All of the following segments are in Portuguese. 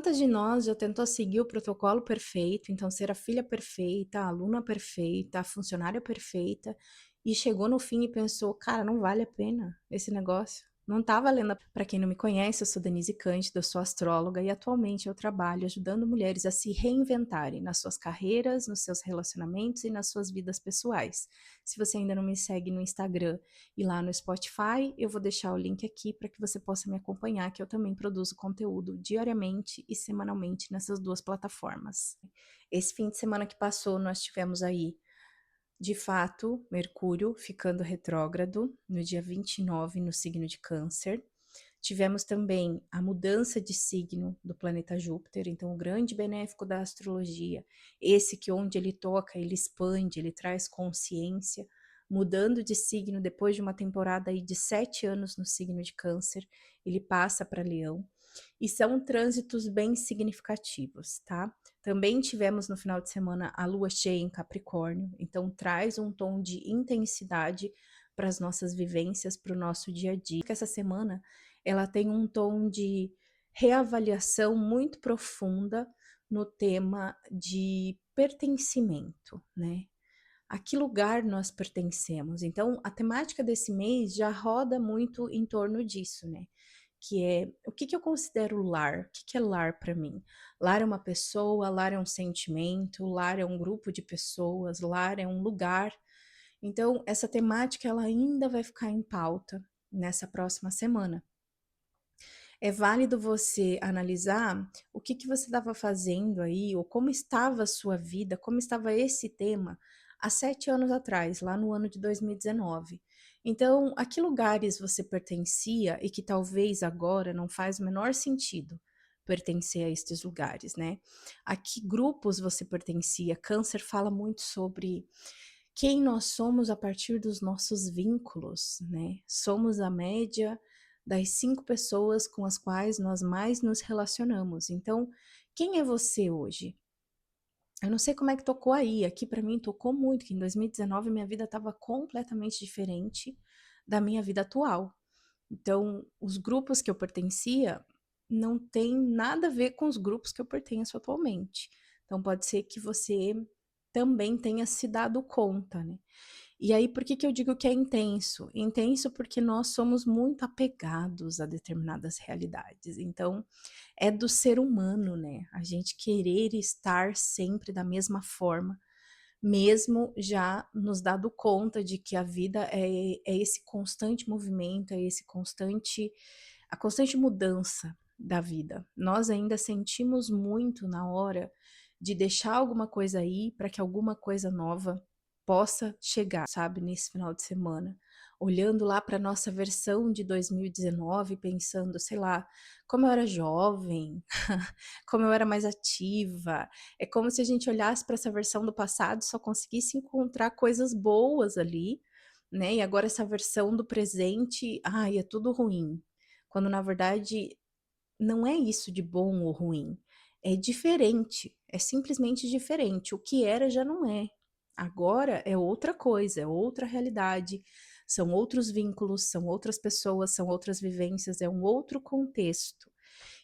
Quantas de nós já tentou seguir o protocolo perfeito, então ser a filha perfeita, a aluna perfeita, a funcionária perfeita, e chegou no fim e pensou: "Cara, não vale a pena esse negócio, não tá valendo a". Pra quem não me conhece, eu sou Denise Cândida, eu sou astróloga e atualmente eu trabalho ajudando mulheres a se reinventarem nas suas carreiras, nos seus relacionamentos e nas suas vidas pessoais. Se você ainda não me segue no Instagram e lá no Spotify, eu vou deixar o link aqui para que você possa me acompanhar, que eu também produzo conteúdo diariamente e semanalmente nessas duas plataformas. Esse fim de semana que passou, nós tivemos aí, de fato, Mercúrio ficando retrógrado no dia 29 no signo de Câncer. Tivemos também a mudança de signo do planeta Júpiter, então o grande benéfico da astrologia, esse que onde ele toca, ele expande, ele traz consciência, mudando de signo depois de uma temporada aí de 7 anos no signo de Câncer, ele passa para Leão, e são trânsitos bem significativos, tá? Também tivemos no final de semana a lua cheia em Capricórnio, então traz um tom de intensidade para as nossas vivências, para o nosso dia a dia. Essa semana ela tem um tom de reavaliação muito profunda no tema de pertencimento, né? A que lugar nós pertencemos? Então, a temática desse mês já roda muito em torno disso, né? Que é o que eu considero lar? O que é lar para mim? Lar é uma pessoa, lar é um sentimento, lar é um grupo de pessoas, lar é um lugar. Então, essa temática ela ainda vai ficar em pauta nessa próxima semana. É válido você analisar o que você estava fazendo aí, ou como estava a sua vida, como estava esse tema há 7 anos atrás, lá no ano de 2019. Então, a que lugares você pertencia e que talvez agora não faz o menor sentido pertencer a estes lugares, né? A que grupos você pertencia? Câncer fala muito sobre quem nós somos a partir dos nossos vínculos, né? Somos a média das 5 pessoas com as quais nós mais nos relacionamos. Então, quem é você hoje? Eu não sei como é que tocou aí, aqui para mim tocou muito, que em 2019 minha vida estava completamente diferente da minha vida atual. Então, os grupos que eu pertencia não tem nada a ver com os grupos que eu pertenço atualmente. Então, pode ser que você também tenha se dado conta, né? E aí, por que que eu digo que é intenso? Intenso porque nós somos muito apegados a determinadas realidades. Então, é do ser humano, né? A gente querer estar sempre da mesma forma, mesmo já nos dado conta de que a vida é esse constante movimento, é esse constante, a constante mudança da vida. Nós ainda sentimos muito na hora de deixar alguma coisa aí para que alguma coisa nova possa chegar, sabe, nesse final de semana. Olhando lá para nossa versão de 2019, pensando, sei lá, como eu era jovem, como eu era mais ativa. É como se a gente olhasse para essa versão do passado e só conseguisse encontrar coisas boas ali, né? E agora essa versão do presente, ai, é tudo ruim. Quando na verdade não é isso de bom ou ruim, é diferente, é simplesmente diferente. O que era já não é. Agora é outra coisa, é outra realidade, são outros vínculos, são outras pessoas, são outras vivências, é um outro contexto.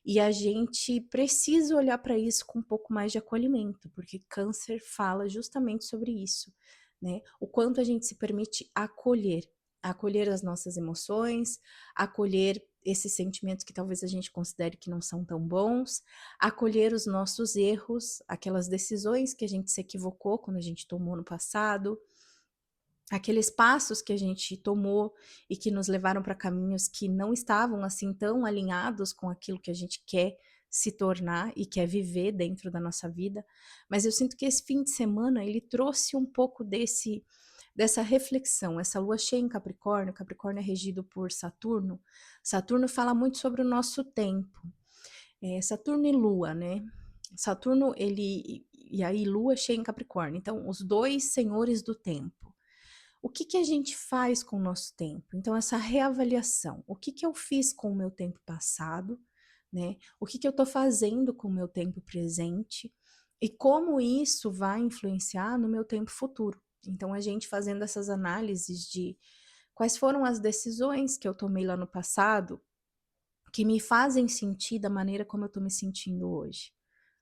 E a gente precisa olhar para isso com um pouco mais de acolhimento, porque câncer fala justamente sobre isso, né? O quanto a gente se permite acolher, acolher as nossas emoções, acolher esses sentimentos que talvez a gente considere que não são tão bons, acolher os nossos erros, aquelas decisões que a gente se equivocou quando a gente tomou no passado, aqueles passos que a gente tomou e que nos levaram para caminhos que não estavam assim tão alinhados com aquilo que a gente quer se tornar e quer viver dentro da nossa vida. Mas eu sinto que esse fim de semana ele trouxe um pouco dessa reflexão. Essa lua cheia em Capricórnio, Capricórnio é regido por Saturno. Saturno fala muito sobre o nosso tempo. Saturno e Lua, né? Saturno, ele e aí Lua cheia em Capricórnio. Então, os dois senhores do tempo. O que que a gente faz com o nosso tempo? Então, essa reavaliação. O que que eu fiz com o meu tempo passado, né? O que que eu estou fazendo com o meu tempo presente e como isso vai influenciar no meu tempo futuro. Então, a gente fazendo essas análises de quais foram as decisões que eu tomei lá no passado que me fazem sentir da maneira como eu tô me sentindo hoje.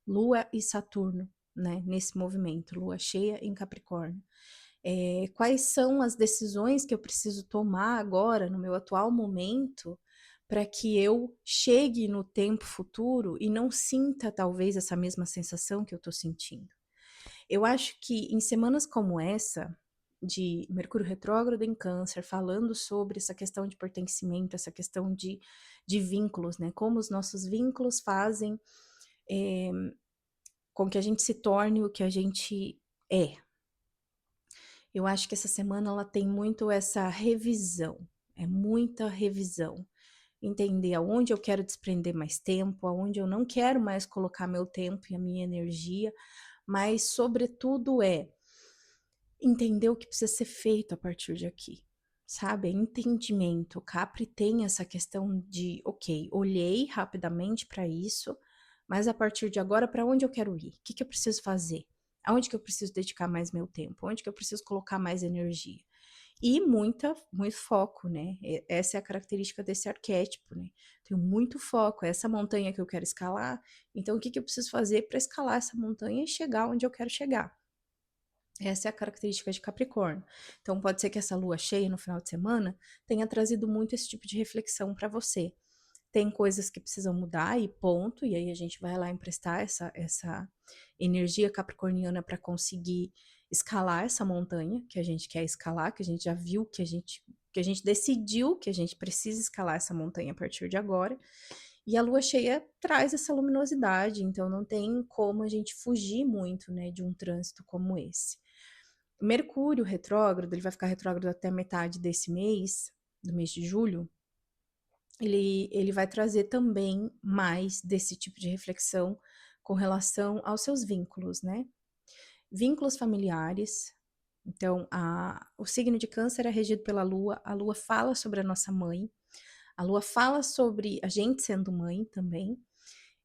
Lua e Saturno, né, nesse movimento, lua cheia em Capricórnio. Quais são as decisões que eu preciso tomar agora, no meu atual momento, para que eu chegue no tempo futuro e não sinta talvez essa mesma sensação que eu estou sentindo. Eu acho que em semanas como essa, de Mercúrio retrógrado em Câncer, falando sobre essa questão de pertencimento, essa questão de vínculos, né? Como os nossos vínculos fazem com que a gente se torne o que a gente é. Eu acho que essa semana ela tem muito essa revisão, é muita revisão. Entender aonde eu quero desprender mais tempo, aonde eu não quero mais colocar meu tempo e a minha energia, mas, sobretudo, entender o que precisa ser feito a partir de aqui, sabe? É entendimento. O Capri tem essa questão de, ok, olhei rapidamente para isso, mas a partir de agora, para onde eu quero ir? O que que eu preciso fazer? Aonde que eu preciso dedicar mais meu tempo? Onde que eu preciso colocar mais energia? E muito foco, né? Essa é a característica desse arquétipo, né? Tenho muito foco, é essa montanha que eu quero escalar, então o que que eu preciso fazer para escalar essa montanha e chegar onde eu quero chegar? Essa é a característica de Capricórnio. Então pode ser que essa lua cheia no final de semana tenha trazido muito esse tipo de reflexão para você. Tem coisas que precisam mudar e ponto, e aí a gente vai lá emprestar essa energia capricorniana para conseguir escalar essa montanha que a gente quer escalar, que a gente já viu que a gente decidiu que a gente precisa escalar essa montanha a partir de agora. E a lua cheia traz essa luminosidade, então não tem como a gente fugir muito, né, de um trânsito como esse. Mercúrio retrógrado, ele vai ficar retrógrado até metade desse mês, do mês de julho. Ele vai trazer também mais desse tipo de reflexão com relação aos seus vínculos, né? Vínculos familiares. Então, o signo de Câncer é regido pela Lua. A Lua fala sobre a nossa mãe. A Lua fala sobre a gente sendo mãe também.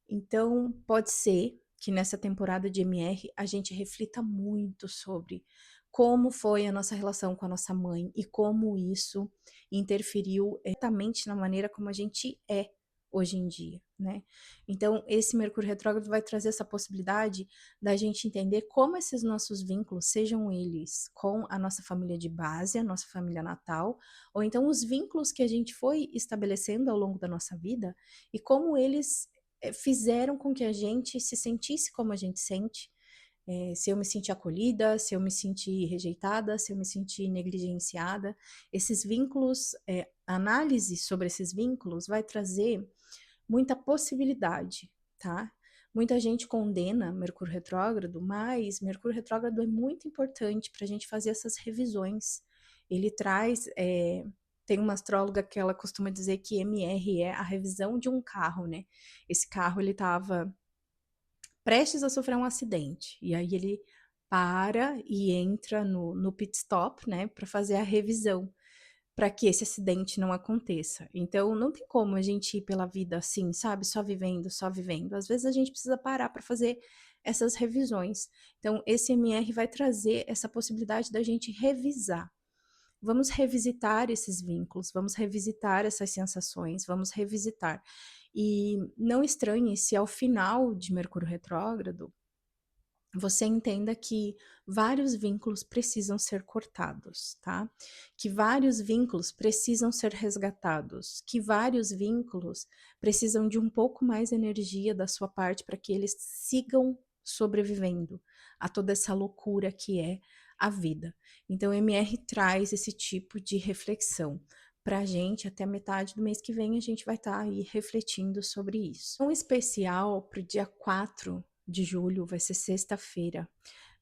Então, pode ser que nessa temporada de MR a gente reflita muito sobre como foi a nossa relação com a nossa mãe e como isso interferiu exatamente na maneira como a gente é hoje em dia, né? Então, esse Mercúrio retrógrado vai trazer essa possibilidade da gente entender como esses nossos vínculos, sejam eles com a nossa família de base, a nossa família natal, ou então os vínculos que a gente foi estabelecendo ao longo da nossa vida e como eles fizeram com que a gente se sentisse como a gente sente, se eu me senti acolhida, se eu me senti rejeitada, se eu me senti negligenciada. Esses vínculos, análise sobre esses vínculos vai trazer muita possibilidade, tá? Muita gente condena Mercúrio retrógrado, mas Mercúrio retrógrado é muito importante para a gente fazer essas revisões. Ele traz. Tem uma astróloga que ela costuma dizer que MR é a revisão de um carro, né? Esse carro ele estava prestes a sofrer um acidente, e aí ele para e entra no pit stop, né, para fazer a revisão para que esse acidente não aconteça. Então, não tem como a gente ir pela vida assim, sabe? Só vivendo, só vivendo. Às vezes a gente precisa parar para fazer essas revisões. Então, esse MR vai trazer essa possibilidade da gente revisar. Vamos revisitar esses vínculos, vamos revisitar essas sensações, vamos revisitar. E não estranhe se ao final de Mercúrio retrógrado você entenda que vários vínculos precisam ser cortados, tá? Que vários vínculos precisam ser resgatados, que vários vínculos precisam de um pouco mais energia da sua parte para que eles sigam sobrevivendo a toda essa loucura que é a vida. Então, o MR traz esse tipo de reflexão para a gente. Até a metade do mês que vem a gente vai estar aí refletindo sobre isso. Um especial para o dia 4 de julho vai ser sexta-feira,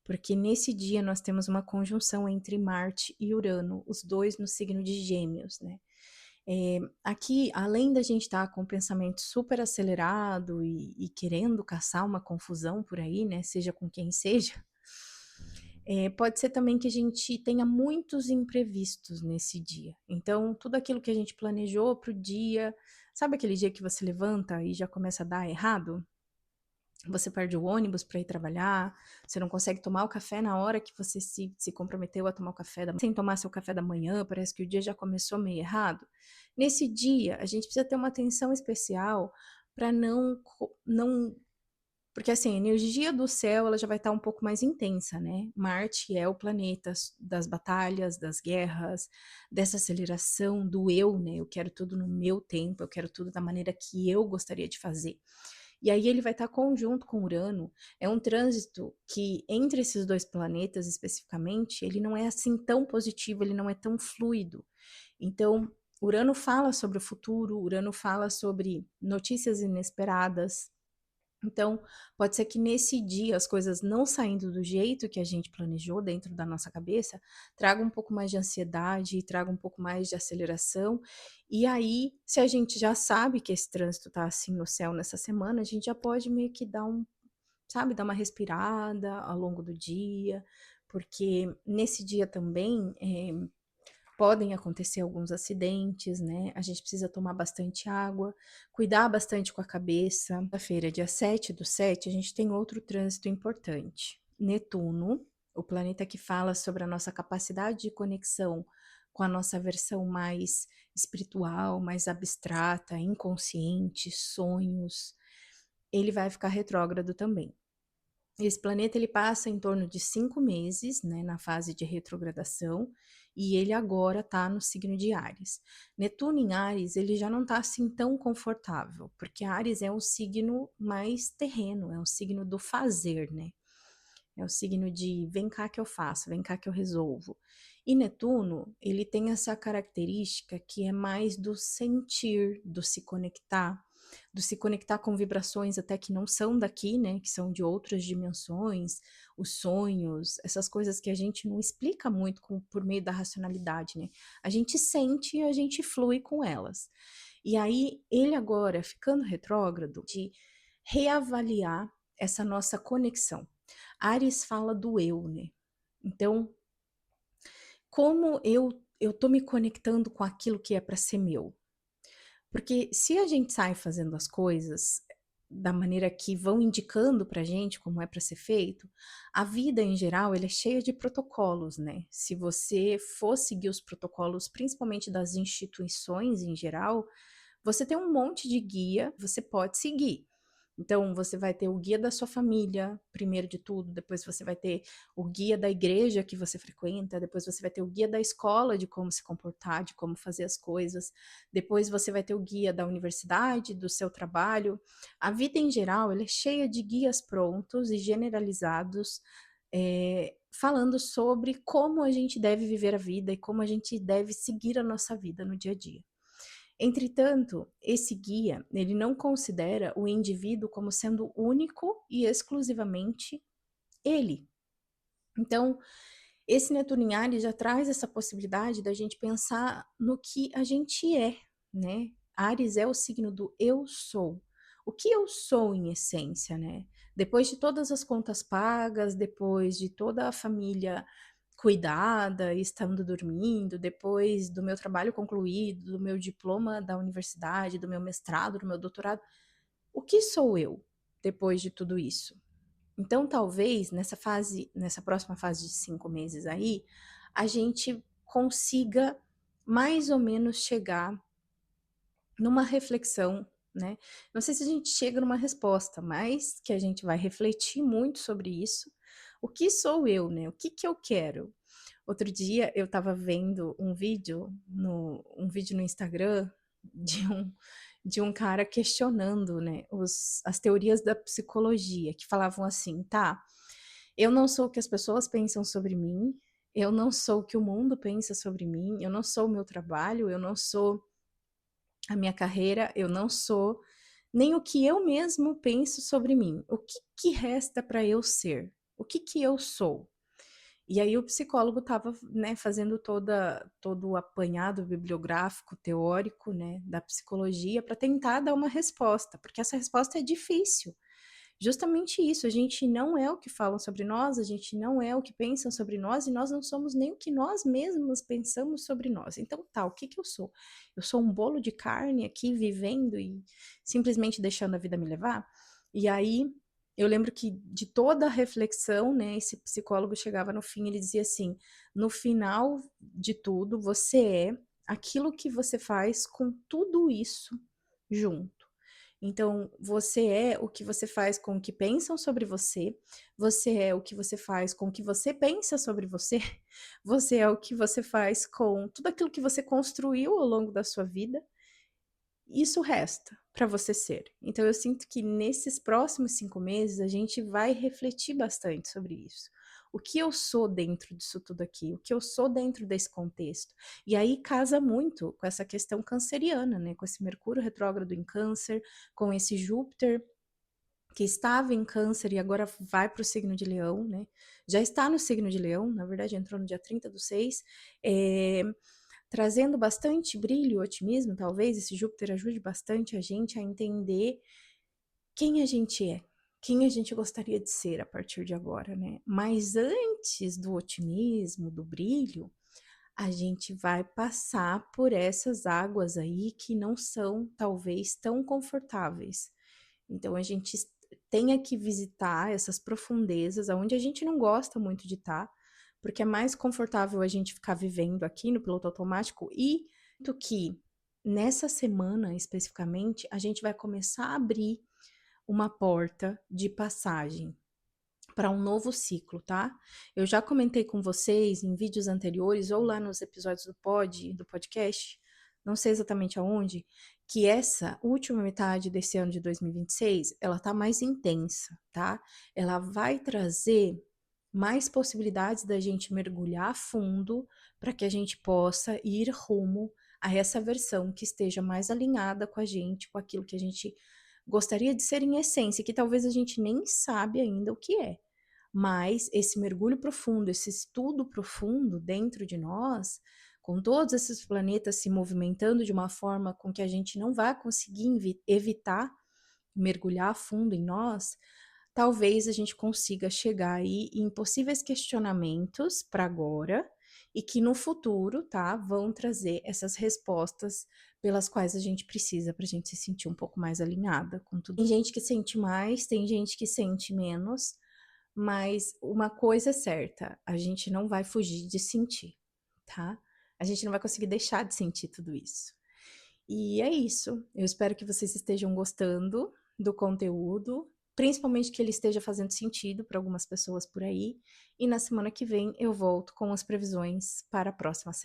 porque nesse dia nós temos uma conjunção entre Marte e Urano, os dois no signo de Gêmeos, né? Aqui, além da gente estar com o pensamento super acelerado e querendo caçar uma confusão por aí, né? Seja com quem seja, pode ser também que a gente tenha muitos imprevistos nesse dia. Então, tudo aquilo que a gente planejou para o dia, sabe aquele dia que você levanta e já começa a dar errado? você perde o ônibus para ir trabalhar, você não consegue tomar o café na hora que você se comprometeu a tomar o café da manhã, sem tomar seu café da manhã, parece que o dia já começou meio errado. Nesse dia, a gente precisa ter uma atenção especial para não porque assim, a energia do céu ela já vai estar um pouco mais intensa, né? Marte é o planeta das batalhas, das guerras, dessa aceleração do eu, né? Eu quero tudo no meu tempo, eu quero tudo da maneira que eu gostaria de fazer. E aí ele vai estar conjunto com Urano. É um trânsito que, entre esses dois planetas especificamente, ele não é assim tão positivo, ele não é tão fluido. Então, Urano fala sobre o futuro, Urano fala sobre notícias inesperadas. Então, pode ser que nesse dia as coisas não saindo do jeito que a gente planejou dentro da nossa cabeça, traga um pouco mais de ansiedade, traga um pouco mais de aceleração. E aí, se a gente já sabe que esse trânsito tá assim no céu nessa semana, a gente já pode meio que dar sabe, dar uma respirada ao longo do dia, porque nesse dia também podem acontecer alguns acidentes, né? A gente precisa tomar bastante água, cuidar bastante com a cabeça. Na feira, dia 7/7, a gente tem outro trânsito importante. Netuno, o planeta que fala sobre a nossa capacidade de conexão com a nossa versão mais espiritual, mais abstrata, inconsciente, sonhos, ele vai ficar retrógrado também. Esse planeta ele passa em torno de 5 meses, né, na fase de retrogradação, e ele agora está no signo de Áries. Netuno em Áries, ele já não está assim tão confortável, porque Áries é um signo mais terreno, é um signo do fazer, né? É o signo de vem cá que eu faço, vem cá que eu resolvo. E Netuno, ele tem essa característica que é mais do sentir, do se conectar com vibrações até que não são daqui, né, que são de outras dimensões, os sonhos, essas coisas que a gente não explica muito por meio da racionalidade, né? A gente sente e a gente flui com elas. E aí, ele agora, ficando retrógrado, de reavaliar essa nossa conexão. Ares fala do eu, né? Então, como eu tô me conectando com aquilo que é para ser meu? Porque se a gente sai fazendo as coisas da maneira que vão indicando pra gente como é para ser feito, a vida em geral ela é cheia de protocolos, né? Se você for seguir os protocolos, principalmente das instituições em geral, você tem um monte de guia, você pode seguir. Então, você vai ter o guia da sua família, primeiro de tudo, depois você vai ter o guia da igreja que você frequenta, depois você vai ter o guia da escola de como se comportar, de como fazer as coisas, depois você vai ter o guia da universidade, do seu trabalho. A vida em geral, ela é cheia de guias prontos e generalizados, falando sobre como a gente deve viver a vida e como a gente deve seguir a nossa vida no dia a dia. Entretanto, esse guia, ele não considera o indivíduo como sendo único e exclusivamente ele. Então, esse Netuno em Ares já traz essa possibilidade da gente pensar no que a gente é, né? Ares é o signo do eu sou. O que eu sou em essência, né? Depois de todas as contas pagas, depois de toda a família cuidada, estando dormindo, depois do meu trabalho concluído, do meu diploma da universidade, do meu mestrado, do meu doutorado, o que sou eu depois de tudo isso? Então, talvez nessa próxima fase de 5 meses aí, a gente consiga mais ou menos chegar numa reflexão, né? Não sei se a gente chega numa resposta, mas que a gente vai refletir muito sobre isso. O que sou eu, né? O que que eu quero? Outro dia eu estava vendo um vídeo no Instagram de um cara questionando, né, as teorias da psicologia, que falavam assim, tá, eu não sou o que as pessoas pensam sobre mim, eu não sou o que o mundo pensa sobre mim, eu não sou o meu trabalho, eu não sou a minha carreira, eu não sou nem o que eu mesmo penso sobre mim. O que que resta para eu ser? O que que eu sou? E aí o psicólogo estava, né, fazendo todo o apanhado bibliográfico, teórico, né, da psicologia para tentar dar uma resposta, porque essa resposta é difícil. Justamente isso, a gente não é o que falam sobre nós, a gente não é o que pensam sobre nós e nós não somos nem o que nós mesmos pensamos sobre nós. Então, tá, o que que eu sou? Eu sou um bolo de carne aqui vivendo e simplesmente deixando a vida me levar? E aí eu lembro que de toda a reflexão, né, esse psicólogo chegava no fim, ele dizia assim: "No final de tudo, você é aquilo que você faz com tudo isso junto". Então, você é o que você faz com o que pensam sobre você é o que você faz com o que você pensa sobre você, você é o que você faz com tudo aquilo que você construiu ao longo da sua vida, isso resta para você ser. Então eu sinto que nesses próximos 5 meses a gente vai refletir bastante sobre isso. O que eu sou dentro disso tudo aqui? O que eu sou dentro desse contexto? E aí casa muito com essa questão canceriana, né, com esse Mercúrio retrógrado em Câncer, com esse Júpiter que estava em Câncer e agora vai para o signo de Leão, né? Já está no signo de Leão, na verdade entrou no dia 30/6, trazendo bastante brilho, otimismo, talvez esse Júpiter ajude bastante a gente a entender quem a gente é, quem a gente gostaria de ser a partir de agora, né? Mas antes do otimismo, do brilho, a gente vai passar por essas águas aí que não são, talvez, tão confortáveis. Então a gente tenha que visitar essas profundezas aonde a gente não gosta muito de estar, porque é mais confortável a gente ficar vivendo aqui no piloto automático e do que nessa semana especificamente a gente vai começar a abrir uma porta de passagem para um novo ciclo, tá? Eu já comentei com vocês em vídeos anteriores ou lá nos episódios do podcast, não sei exatamente aonde, que essa última metade desse ano de 2026, ela tá mais intensa, tá? Ela vai trazer mais possibilidades da gente mergulhar a fundo para que a gente possa ir rumo a essa versão que esteja mais alinhada com a gente, com aquilo que a gente gostaria de ser em essência, que talvez a gente nem sabe ainda o que é. Mas esse mergulho profundo, esse estudo profundo dentro de nós, com todos esses planetas se movimentando de uma forma com que a gente não vai conseguir evitar mergulhar a fundo em nós, talvez a gente consiga chegar aí em possíveis questionamentos para agora e que no futuro, tá, vão trazer essas respostas pelas quais a gente precisa para a gente se sentir um pouco mais alinhada com tudo. Tem gente que sente mais, tem gente que sente menos, mas uma coisa é certa, a gente não vai fugir de sentir, tá? A gente não vai conseguir deixar de sentir tudo isso. E é isso. Eu espero que vocês estejam gostando do conteúdo, principalmente que ele esteja fazendo sentido para algumas pessoas por aí. E na semana que vem eu volto com as previsões para a próxima semana.